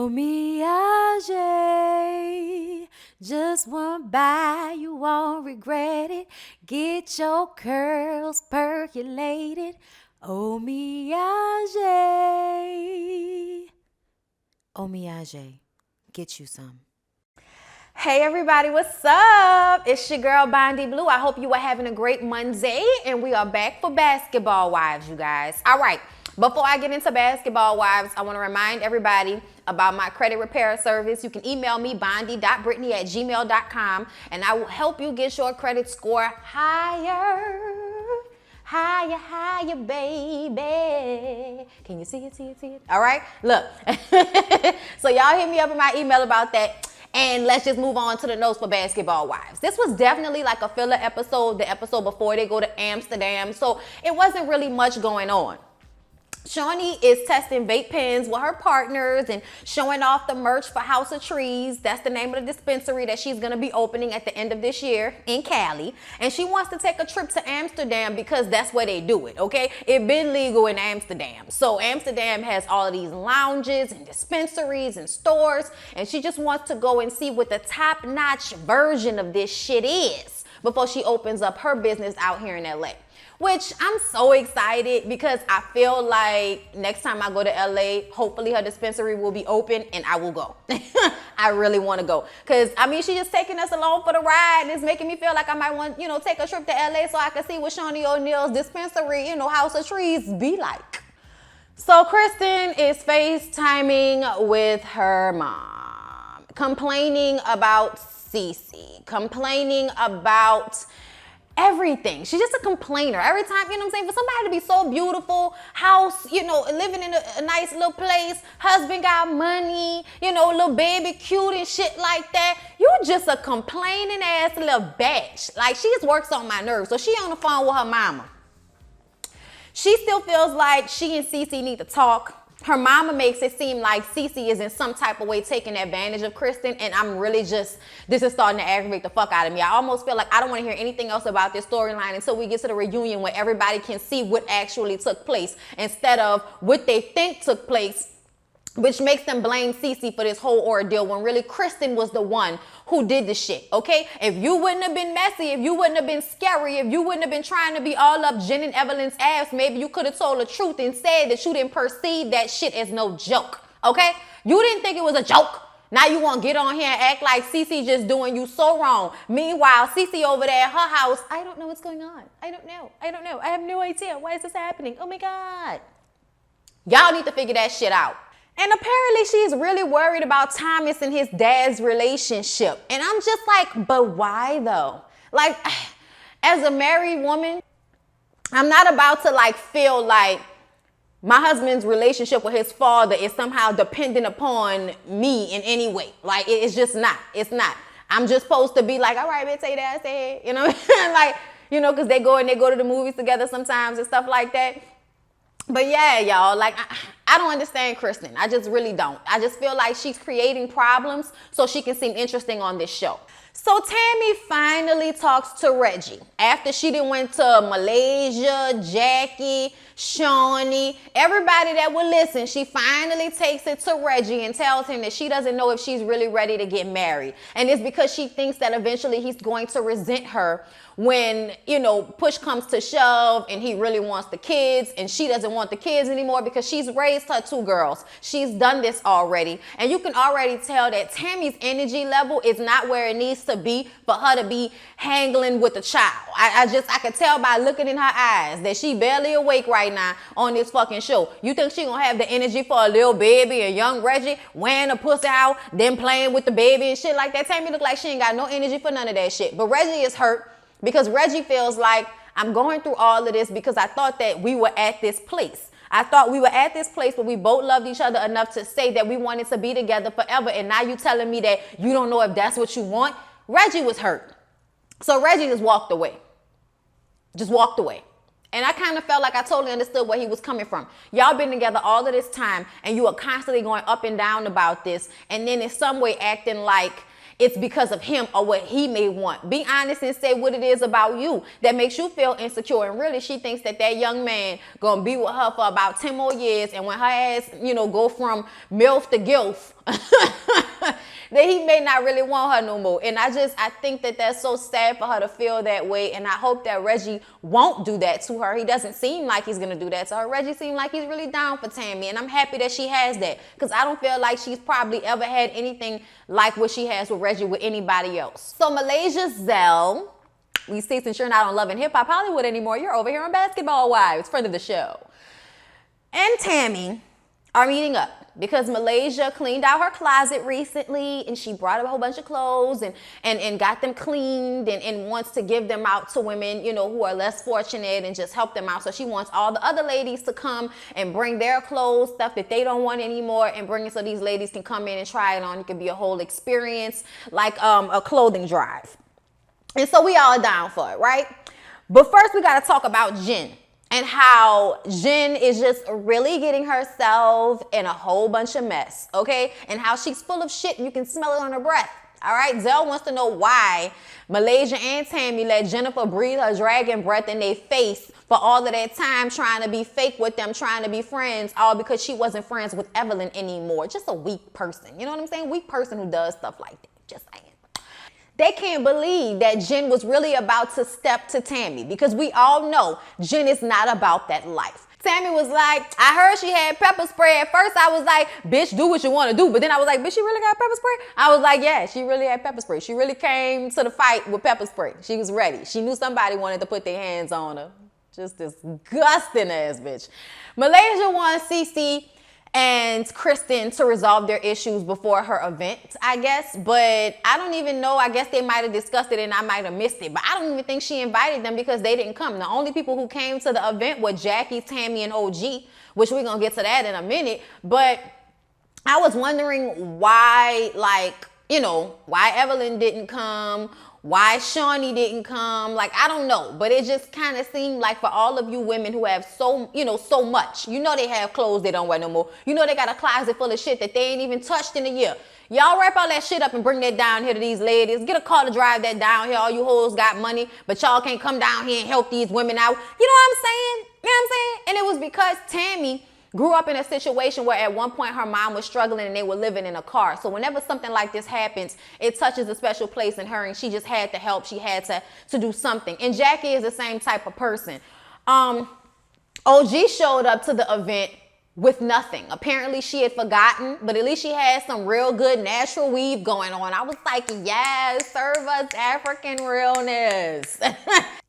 Miage, just one bite, you won't regret it. Get your curls percolated. Oh, Miage. Oh, Miage, get you some. Hey everybody, what's up? It's your girl Bondy Blue. I hope you are having a great Monday, and we are back for Basketball Wives, you guys. All right, before I get into Basketball Wives, I want to remind everybody about my credit repair service. You can email me, bondy.brittany@gmail.com, and I will help you get your credit score higher. Higher, higher, baby. Can you see it? All right, look. So y'all hit me up in my email about that. And let's just move on to the notes for Basketball Wives. This was definitely like a filler episode, the episode before they go to Amsterdam. So it wasn't really much going on. Shawnee is testing vape pens with her partners and showing off the merch for House of Trees. That's the name of the dispensary that she's going to be opening at the end of this year in Cali. And she wants to take a trip to Amsterdam because that's where they do it, okay? It's been legal in Amsterdam. So Amsterdam has all of these lounges and dispensaries and stores. And she just wants to go and see what the top-notch version of this shit is before she opens up her business out here in LA. Which I'm so excited because I feel like next time I go to LA, hopefully her dispensary will be open and I will go. I really want to go. Because, I mean, she's just taking us along for the ride. And it's making me feel like I might want, take a trip to LA so I can see what Shawnee O'Neal's dispensary, House of Trees be like. So Kristen is FaceTiming with her mom, complaining about Cece, complaining about everything. She's just a complainer. Every time, for somebody to be so beautiful, house, living in a nice little place, husband got money, little baby cute and shit like that. You just a complaining ass little bitch. Like, she just works on my nerves. So she on the phone with her mama. She still feels like she and Cece need to talk. Her mama makes it seem like Cece is in some type of way taking advantage of Kristen, and I'm really this is starting to aggravate the fuck out of me. I almost feel like I don't want to hear anything else about this storyline until we get to the reunion where everybody can see what actually took place instead of what they think took place, which makes them blame Cece for this whole ordeal when really Kristen was the one who did the shit, okay? If you wouldn't have been messy, if you wouldn't have been scary, if you wouldn't have been trying to be all up Jen and Evelyn's ass, maybe you could have told the truth and said that you didn't perceive that shit as no joke, okay? You didn't think it was a joke. Now you want to get on here and act like Cece just doing you so wrong. Meanwhile, Cece over there at her house, I don't know what's going on. I don't know. I have no idea. Why is this happening? Oh my God. Y'all need to figure that shit out. And apparently she's really worried about Thomas and his dad's relationship. And I'm just like, but why though? Like, as a married woman, I'm not about to feel like my husband's relationship with his father is somehow dependent upon me in any way. Like, it's just not. It's not. I'm just supposed to be like, all right, bitch, say that, say it. Because they go to the movies together sometimes and stuff like that. But yeah, y'all, I don't understand Kristen. I just really don't. I just feel like she's creating problems so she can seem interesting on this show. So Tammy finally talks to Reggie after she done went to Malaysia, Jackie, Shawnee, everybody that would listen. She finally takes it to Reggie and tells him that she doesn't know if she's really ready to get married. And it's because she thinks that eventually he's going to resent her when, push comes to shove and he really wants the kids and she doesn't want the kids anymore because she's raised her two girls. She's done this already. And you can already tell that Tammy's energy level is not where it needs to be for her to be hangling with a child. I can tell by looking in her eyes that she barely awake right now on this fucking show. You think she gonna have the energy for a little baby, a young Reggie, wearing a pussy out, then playing with the baby and shit like that? Tammy look like she ain't got no energy for none of that shit. But Reggie is hurt because Reggie feels like, I'm going through all of this because I thought that we were at this place. I thought we were at this place where we both loved each other enough to say that we wanted to be together forever. And now you telling me that you don't know if that's what you want? Reggie was hurt. So Reggie just walked away. And I kind of felt like I totally understood where he was coming from. Y'all been together all of this time and you are constantly going up and down about this. And then in some way acting like it's because of him or what he may want. Be honest and say what it is about you that makes you feel insecure. And really, she thinks that that young man gonna be with her for about 10 more years. And when her ass, go from MILF to GILF, that he may not really want her no more. And I think that that's so sad for her to feel that way. And I hope that Reggie won't do that to her. He doesn't seem like he's going to do that to her. Reggie seemed like he's really down for Tammy. And I'm happy that she has that, because I don't feel like she's probably ever had anything like what she has with Reggie with anybody else. So Malaysia Zell, we see, since you're not on Love and Hip Hop Hollywood anymore, you're over here on Basketball Wives, friend of the show, and Tammy are meeting up because Malaysia cleaned out her closet recently, and she brought up a whole bunch of clothes and got them cleaned and wants to give them out to women, who are less fortunate, and just help them out. So she wants all the other ladies to come and bring their clothes, stuff that they don't want anymore, and bring it so these ladies can come in and try it on. It could be a whole experience, like a clothing drive. And so we all down for it, right? But first we got to talk about Jen. And how Jen is just really getting herself in a whole bunch of mess, okay? And how she's full of shit. You can smell it on her breath, all right? Zell wants to know why Malaysia and Tammy let Jennifer breathe her dragon breath in their face for all of that time trying to be fake with them, trying to be friends, all because she wasn't friends with Evelyn anymore. Just a weak person, you know what I'm saying? Weak person who does stuff like that, just saying. They can't believe that Jen was really about to step to Tammy, because we all know Jen is not about that life. Tammy was like, I heard she had pepper spray. At first I was like, bitch, do what you want to do. But then I was like, bitch, she really got pepper spray? I was like, yeah, she really had pepper spray. She really came to the fight with pepper spray. She was ready. She knew somebody wanted to put their hands on her. Just disgusting ass bitch. Malaysia wants Cece and Kristen to resolve their issues before her event, I guess. But I don't even know. I guess they might have discussed it and I might have missed it. But I don't even think she invited them, because they didn't come. The only people who came to the event were Jackie, Tammy, and OG, which we're going to get to that in a minute. But I was wondering why, why Evelyn didn't come, why Shawnee didn't come. Like, I don't know, but it just kind of seemed like for all of you women who have so much, they have clothes they don't wear no more. They got a closet full of shit that they ain't even touched in a year. Y'all wrap all that shit up and bring that down here to these ladies. Get a car to drive that down here. All you hoes got money, but y'all can't come down here and help these women out. You know what I'm saying? And it was because Tammy grew up in a situation where at one point her mom was struggling and they were living in a car. So whenever something like this happens, it touches a special place in her, and she just had to help. She had to do something. And Jackie is the same type of person. OG showed up to the event with nothing. Apparently she had forgotten, but at least she had some real good natural weave going on. I was like, yes, serve us African realness.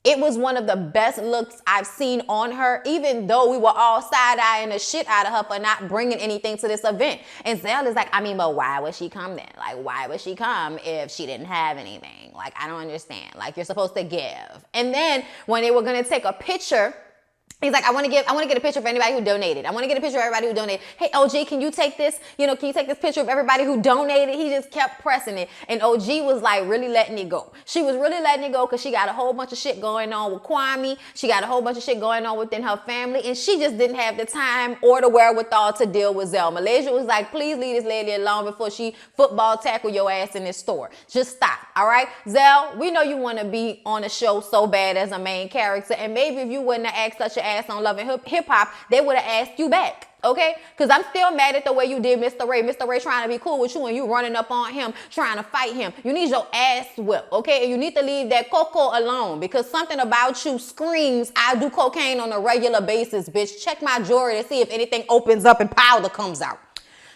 It was one of the best looks I've seen on her, even though we were all side-eyeing the shit out of her for not bringing anything to this event. And Zell is like, but why would she come then? Like, why would she come if she didn't have anything? Like, I don't understand. Like, you're supposed to give. And then when they were going to take a picture, he's like, I want to get a picture of anybody who donated. I want to get a picture of everybody who donated. Hey, OG, can you take this? Can you take this picture of everybody who donated? He just kept pressing it. And OG was like really letting it go. She was really letting it go because she got a whole bunch of shit going on with Kwame. She got a whole bunch of shit going on within her family. And she just didn't have the time or the wherewithal to deal with Zell. Malaysia was like, please leave this lady alone before she football tackle your ass in this store. Just stop, all right? Zell, we know you want to be on a show so bad as a main character. And maybe if you wouldn't have asked such an ass on Love and Hip Hop, they would have asked you back. Okay? Because I'm still mad at the way you did Mr. Ray. Mr. Ray trying to be cool with you and you running up on him, trying to fight him. You need your ass whipped, okay? And you need to leave that cocoa alone, because something about you screams, I do cocaine on a regular basis, bitch. Check my drawer to see if anything opens up and powder comes out.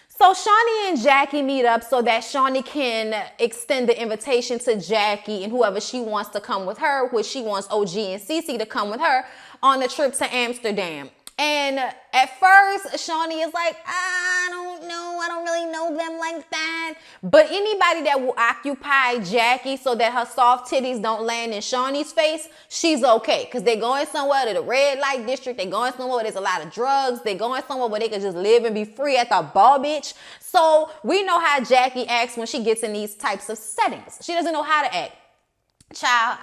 So Shawnee and Jackie meet up so that Shawnee can extend the invitation to Jackie and whoever she wants to come with her, which she wants OG and Cece to come with her on the trip to Amsterdam. And at first, Shawnee is like, I don't know. I don't really know them like that. But anybody that will occupy Jackie so that her soft titties don't land in Shawnee's face, she's okay. Because they're going somewhere to the red light district. They're going somewhere where there's a lot of drugs. They're going somewhere where they can just live and be free at the ball, bitch. So we know how Jackie acts when she gets in these types of settings. She doesn't know how to act. Child,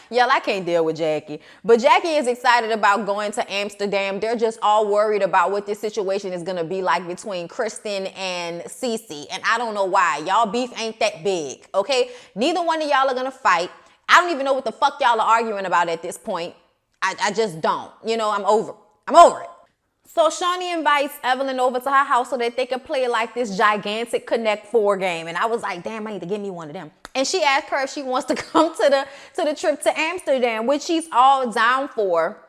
y'all, I can't deal with Jackie. But Jackie is excited about going to Amsterdam. They're just all worried about what this situation is going to be like between Kristen and Cece. And I don't know why. Y'all beef ain't that big, okay? Neither one of y'all are going to fight. I don't even know what the fuck y'all are arguing about at this point. I just don't. You know, I'm over it. So Shawnee invites Evelyn over to her house so that they could play like this gigantic Connect 4 game. And I was like, damn, I need to give me one of them. And she asked her if she wants to come to the trip to Amsterdam, which she's all down for.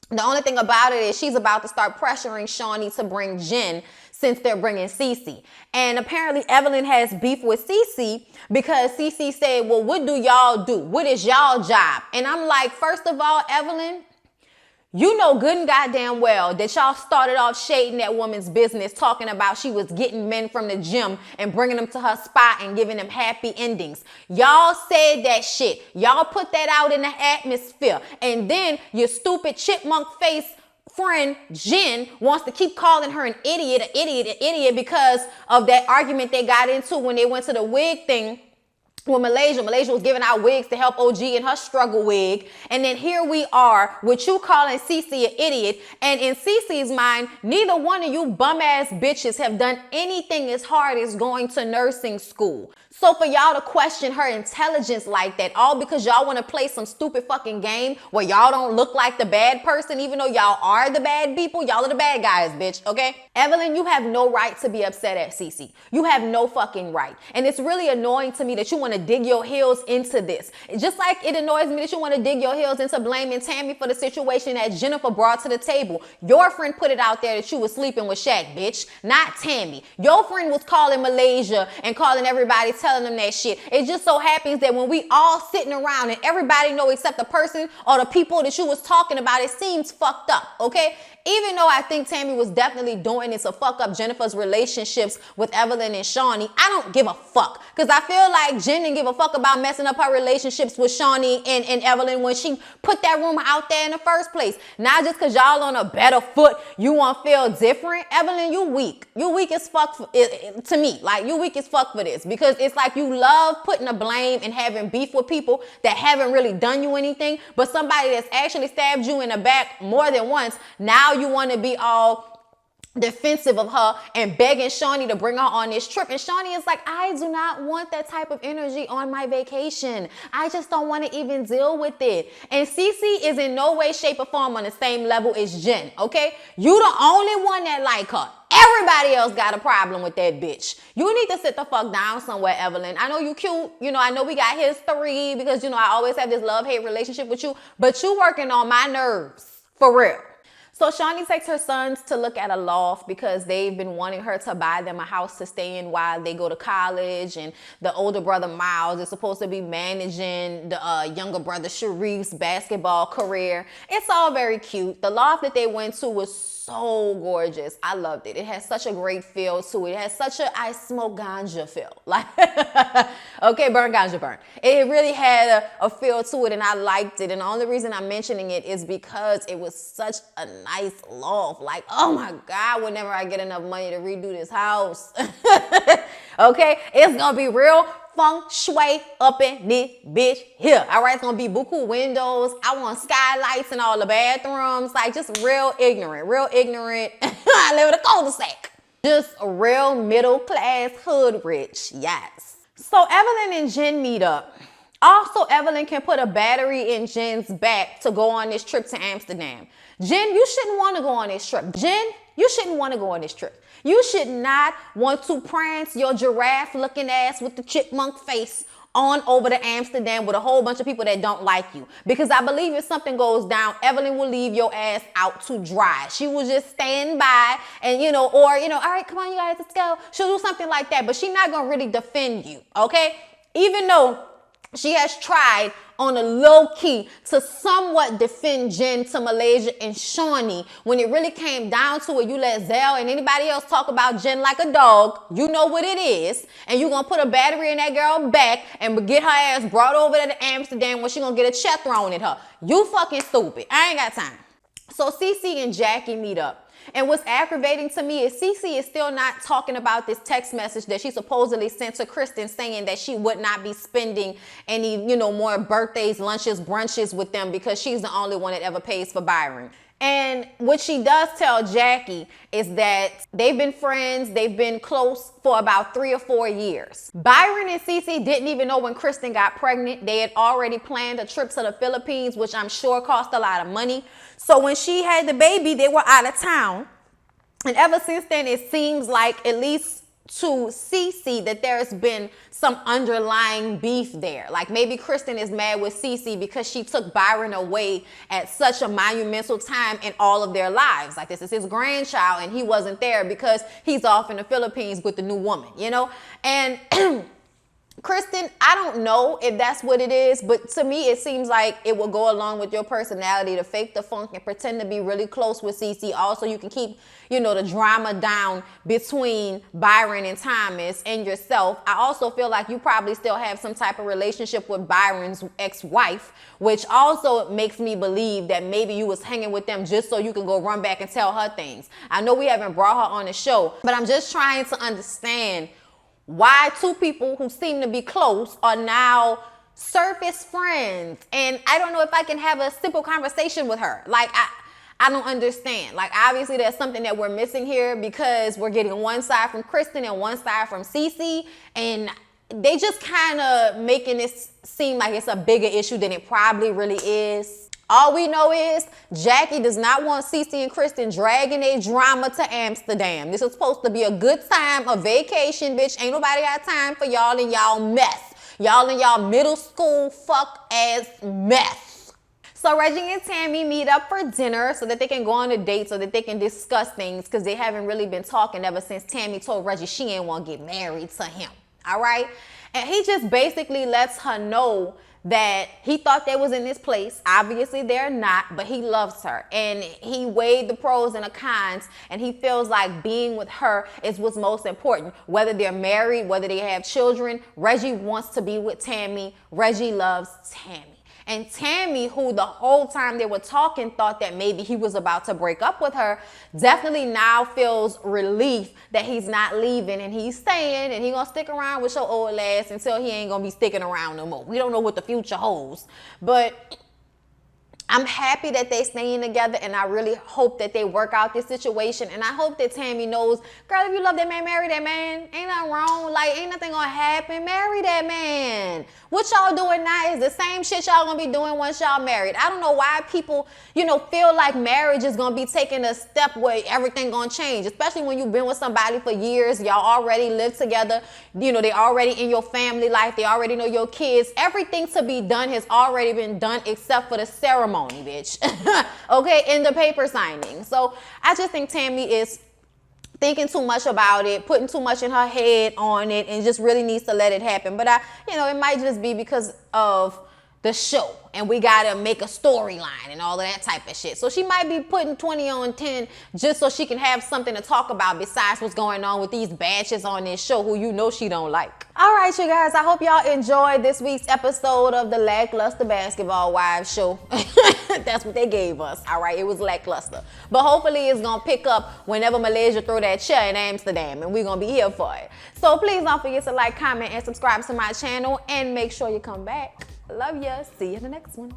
The only thing about it is she's about to start pressuring Shawnee to bring Jen since they're bringing Cece. And apparently Evelyn has beef with Cece because Cece said, well, what do y'all do? What is y'all job? And I'm like, first of all, Evelyn, you know good and goddamn well that y'all started off shading that woman's business, talking about she was getting men from the gym and bringing them to her spot and giving them happy endings. Y'all said that shit. Y'all put that out in the atmosphere. And then your stupid chipmunk face friend Jen wants to keep calling her an idiot because of that argument they got into when they went to the wig thing. Well, Malaysia was giving out wigs to help OG in her struggle wig. And then here we are with you calling Cece an idiot. And in Cece's mind, neither one of you bum ass bitches have done anything as hard as going to nursing school. So for y'all to question her intelligence like that, all because y'all want to play some stupid fucking game where y'all don't look like the bad person, even though y'all are the bad people, y'all are the bad guys, bitch, okay? Evelyn, you have no right to be upset at Cece. You have no fucking right. And it's really annoying to me that you want to dig your heels into this. Just like it annoys me that you want to dig your heels into blaming Tammy for the situation that Jennifer brought to the table. Your friend put it out there that you was sleeping with Shaq, bitch, not Tammy. Your friend was calling Malaysia and calling everybody, telling them that shit. It just so happens that when we all sitting around and everybody know except the person or the people that you was talking about, it seems fucked up, okay? Even though I think Tammy was definitely doing it to fuck up Jennifer's relationships with Evelyn and Shawnee, I don't give a fuck. Because I feel like Jen didn't give a fuck about messing up her relationships with Shawnee and Evelyn when she put that rumor out there in the first place. Not just because y'all on a better foot, you want to feel different. Evelyn, you weak. You weak as fuck to me. Like, you weak as fuck for this. Because it's like you love putting the blame and having beef with people that haven't really done you anything. But somebody that's actually stabbed you in the back more than once, now you want to be all defensive of her and begging Shawnee to bring her on this trip. And Shawnee is like, I do not want that type of energy on my vacation. I just don't want to even deal with it. And Cece is in no way, shape, or form on the same level as Jen, okay? You the only one that like her. Everybody else got a problem with that bitch. You need to sit the fuck down somewhere, Evelyn. I know you cute. You know, I know we got history because, you know, I always have this love-hate relationship with you. But you working on my nerves. For real. So Shawnee takes her sons to look at a loft because they've been wanting her to buy them a house to stay in while they go to college. And the older brother, Miles, is supposed to be managing the younger brother, Sharif's basketball career. It's all very cute. The loft that they went to was so gorgeous. I loved it. It has such a great feel to it. It has such a I smoke ganja feel. Like, okay, burn ganja, burn. It really had a feel to it and I liked it. And the only reason I'm mentioning it is because it was such a nice loft. Like, oh my God, whenever I get enough money to redo this house. Okay, it's gonna be real feng shui up in this bitch here. All right, it's gonna be buku windows. I want skylights in all the bathrooms. Like, just real ignorant, real ignorant. I live in a cul-de-sac. Just a real middle class hood rich, yes. So Evelyn and Jen meet up. Also, Evelyn can put a battery in Jen's back to go on this trip to Amsterdam. Jen, you shouldn't want to go on this trip. Jen, you shouldn't want to go on this trip. You should not want to prance your giraffe-looking ass with the chipmunk face on over to Amsterdam with a whole bunch of people that don't like you. Because I believe if something goes down, Evelyn will leave your ass out to dry. She will just stand by and, you know, or, you know, all right, come on, you guys, let's go. She'll do something like that, but she's not going to really defend you, okay? Even though she has tried on a low key to somewhat defend Jen to Malaysia and Shawnee. When it really came down to it, you let Zell and anybody else talk about Jen like a dog. You know what it is. And you're going to put a battery in that girl back and get her ass brought over to Amsterdam where she going to get a check thrown at her. You fucking stupid. I ain't got time. So Cece and Jackie meet up. And what's aggravating to me is Cece is still not talking about this text message that she supposedly sent to Kristen saying that she would not be spending any, more birthdays, lunches, brunches with them because she's the only one that ever pays for Byron. And what she does tell Jackie is that they've been friends, they've been close for about 3 or 4 years. Byron and Cece didn't even know when Kristen got pregnant. They had already planned a trip to the Philippines, which I'm sure cost a lot of money. So when she had the baby, they were out of town. And ever since then, it seems like, at least to Cece, that there's been some underlying beef there. Like maybe Kristen is mad with Cece because she took Byron away at such a monumental time in all of their lives. Like this is his grandchild and he wasn't there because he's off in the Philippines with the new woman, And Kristen, I don't know if that's what it is, but to me, it seems like it will go along with your personality to fake the funk and pretend to be really close with Cece. Also, you can keep, the drama down between Byron and Thomas and yourself. I also feel like you probably still have some type of relationship with Byron's ex-wife, which also makes me believe that maybe you was hanging with them just so you can go run back and tell her things. I know we haven't brought her on the show, but I'm just trying to understand why two people who seem to be close are now surface friends. And I don't know if I can have a simple conversation with her. Like, I don't understand. Like, obviously there's something that we're missing here because we're getting one side from Kristen and one side from Cece. And they just kind of making this seem like it's a bigger issue than it probably really is. All we know is Jackie does not want Cece and Kristen dragging their drama to Amsterdam. This is supposed to be a good time, a vacation, bitch. Ain't nobody got time for y'all and y'all mess. Y'all and y'all middle school fuck ass mess. So Reggie and Tammy meet up for dinner so that they can go on a date so that they can discuss things because they haven't really been talking ever since Tammy told Reggie she ain't want to get married to him. All right? And he just basically lets her know that he thought they was in this place. Obviously they're not, but he loves her. And he weighed the pros and the cons, and he feels like being with her is what's most important. Whether they're married, whether they have children, Reggie wants to be with Tammy. Reggie loves Tammy. And Tammy, who the whole time they were talking thought that maybe he was about to break up with her, definitely now feels relief that he's not leaving and he's staying and he gonna stick around with your old ass until he ain't gonna be sticking around no more. We don't know what the future holds, but I'm happy that they staying together, and I really hope that they work out this situation. And I hope that Tammy knows, girl, if you love that man, marry that man. Ain't nothing wrong. Like, ain't nothing gonna happen. Marry that man. What y'all doing now is the same shit y'all gonna be doing once y'all married. I don't know why people, feel like marriage is gonna be taking a step where everything gonna change, especially when you've been with somebody for years. Y'all already live together. They already in your family life. They already know your kids. Everything to be done has already been done except for the ceremony. Bitch. Okay, in the paper signing. So I just think Tammy is thinking too much about it, putting too much in her head on it, and just really needs to let it happen. But it might just be because of the show, and we gotta make a storyline and all of that type of shit. So she might be putting 20 on 10 just so she can have something to talk about besides what's going on with these batches on this show who she don't like. All right, you guys, I hope y'all enjoyed this week's episode of the Lackluster Basketball Wives show. That's what they gave us. All right, it was lackluster. But hopefully it's gonna pick up whenever Malaysia throw that chair in Amsterdam, and we're gonna be here for it. So please don't forget to like, comment, and subscribe to my channel, and make sure you come back. Love ya. See you in the next one.